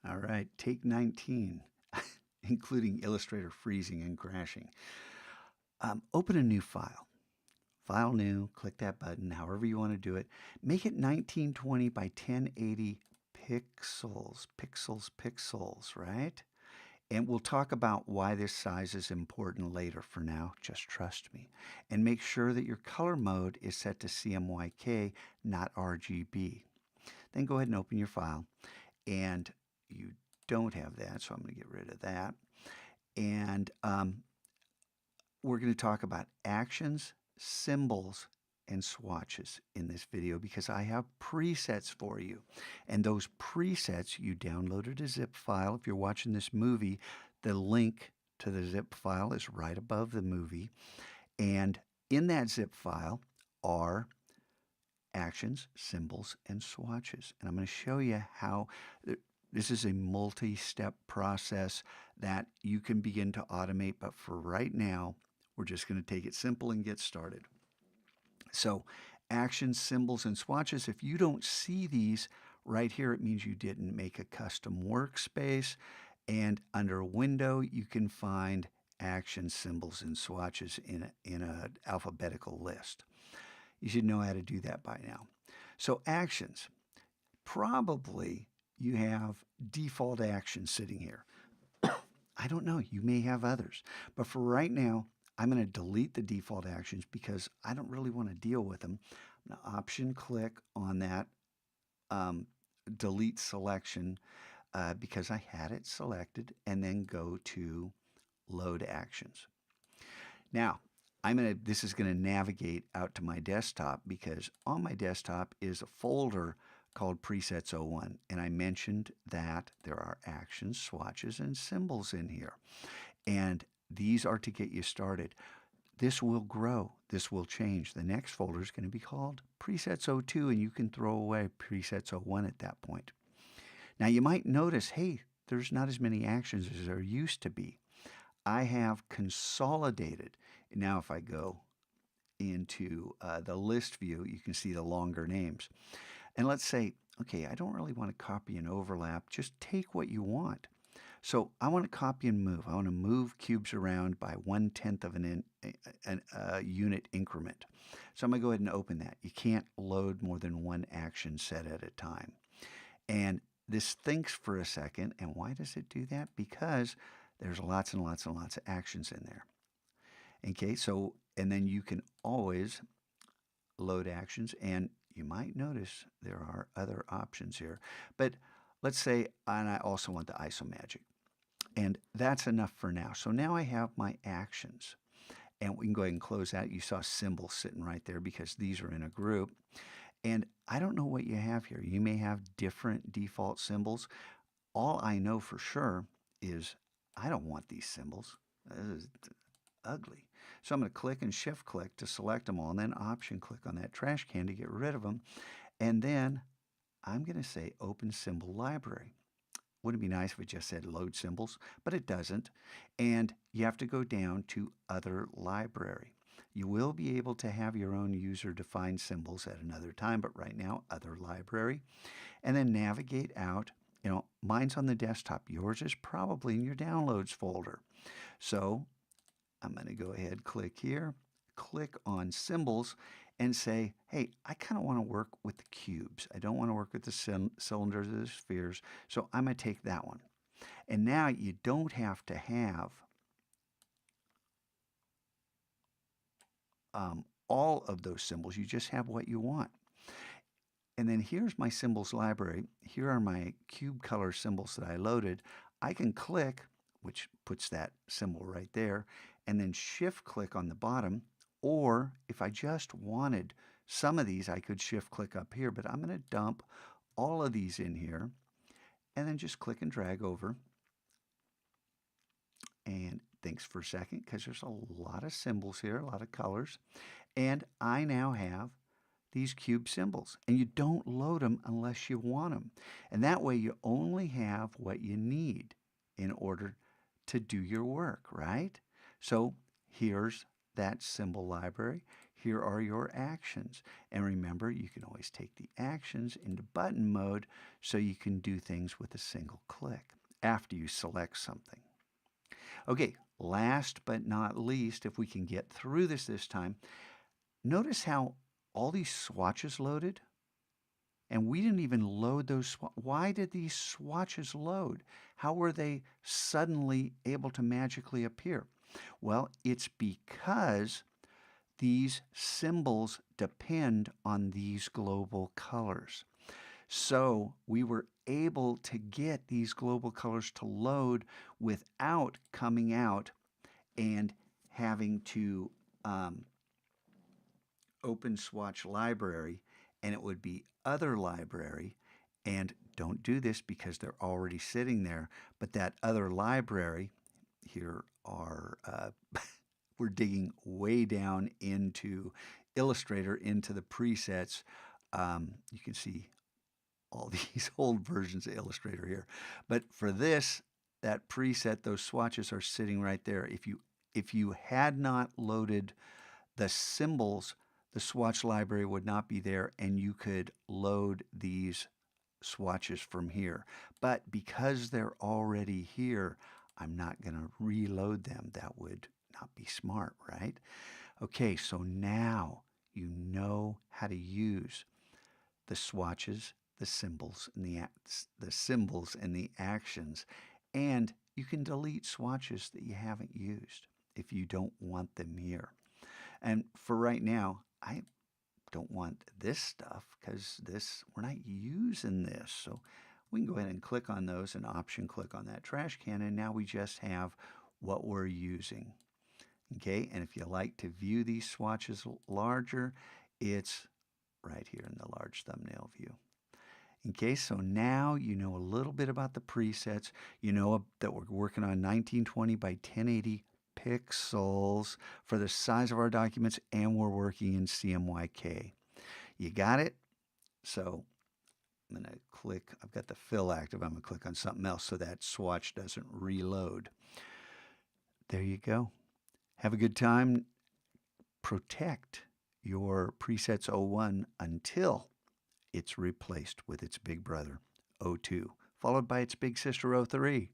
All right, take 19, including Illustrator freezing and crashing. Open a new file. File new, click that button, however you want to do it. Make it 1920 by 1080 pixels, pixels, right? And we'll talk about why this size is important later. For now, just trust me. And make sure that your color mode is set to CMYK, not RGB. Then go ahead and open your file. And you don't have that, so I'm going to get rid of that. And we're going to talk about actions, symbols, and swatches in this video because I have presets for you. And those presets, you downloaded a zip file. If you're watching this movie, the link to the zip file is right above the movie. And in that zip file are actions, symbols, and swatches. And I'm going to show you how this is a multi-step process that you can begin to automate. But for right now, we're just going to take it simple and get started. So actions, symbols, and swatches, if you don't see these right here, it means you didn't make a custom workspace. And under Window, you can find actions, symbols, and swatches in an alphabetical list. You should know how to do that by now. So actions, probably you have default actions sitting here. I don't know, you may have others. But for right now, I'm going to delete the default actions because I don't really want to deal with them. I'm going to option click on that delete selection because I had it selected, and then go to load actions. Now, this is going to navigate out to my desktop because on my desktop is a folder called Presets 01. And I mentioned that there are actions, swatches, and symbols in here. And these are to get you started. This will grow. This will change. The next folder is going to be called Presets 02, and you can throw away Presets 01 at that point. Now, you might notice, hey, there's not as many actions as there used to be. I have consolidated. Now, if I go into the list view, you can see the longer names. And let's say, okay, I don't really want to copy and overlap. Just take what you want. So I want to copy and move. I want to move cubes around by 1/10 of a unit increment. So I'm going to go ahead and open that. You can't load more than one action set at a time. And this thinks for a second. And why does it do that? Because there's lots and lots and lots of actions in there. Okay, so, and then you can always load actions, and you might notice there are other options here. But let's say, and I also want the ISO magic. And that's enough for now. So now I have my actions. And we can go ahead and close that. You saw symbols sitting right there because these are in a group. And I don't know what you have here. You may have different default symbols. All I know for sure is I don't want these symbols. This is ugly. So I'm going to click and shift click to select them all, and then option click on that trash can to get rid of them. And then I'm going to say open symbol library. Wouldn't it be nice if it just said load symbols? But it doesn't. And you have to go down to other library. You will be able to have your own user-defined symbols at another time, but right now, other library. And then navigate out. You know, mine's on the desktop. Yours is probably in your downloads folder. So I'm going to go ahead, click here, click on symbols, and say, hey, I kind of want to work with the cubes. I don't want to work with the cylinders or the spheres, so I'm going to take that one. And now you don't have to have all of those symbols. You just have what you want. And then here's my symbols library. Here are my cube color symbols that I loaded. I can click, which puts that symbol right there, and then shift click on the bottom. Or if I just wanted some of these, I could shift click up here, but I'm going to dump all of these in here and then just click and drag over. And thanks for a second, because there's a lot of symbols here, a lot of colors. And I now have these cube symbols, and you don't load them unless you want them. And that way you only have what you need in order to do your work, right? So here's that symbol library. here are your actions. And remember, you can always take the actions into button mode so you can do things with a single click after you select something. Okay, last but not least, if we can get through this time, notice how all these swatches loaded? And we didn't even load those. Why did these swatches load? How were they suddenly able to magically appear? Well, it's because these symbols depend on these global colors. So we were able to get these global colors to load without coming out and having to open swatch library, and it would be other library. And don't do this because they're already sitting there, but that other library, here are we're digging way down into Illustrator, into the presets. You can see all these old versions of Illustrator here, but for this, that preset, those swatches are sitting right there. If you had not loaded the symbols, the swatch library would not be there, and you could load these swatches from here. But because they're already here, I'm not going to reload them. That would not be smart, right? Okay, so now you know how to use the swatches, the symbols, and the symbols and the actions, and you can delete swatches that you haven't used if you don't want them here. And for right now, I don't want this stuff because we're not using this. So we can go ahead and click on those and option click on that trash can, and now we just have what we're using. Okay, and if you like to view these swatches larger, it's right here in the large thumbnail view. Okay, so now you know a little bit about the presets. You know that we're working on 1920 by 1080 pixels for the size of our documents, and we're working in CMYK. You got it? So I'm going to click, I've got the fill active, I'm going to click on something else so that swatch doesn't reload. There you go. Have a good time. Protect your presets 01 until it's replaced with its big brother 02, followed by its big sister 03.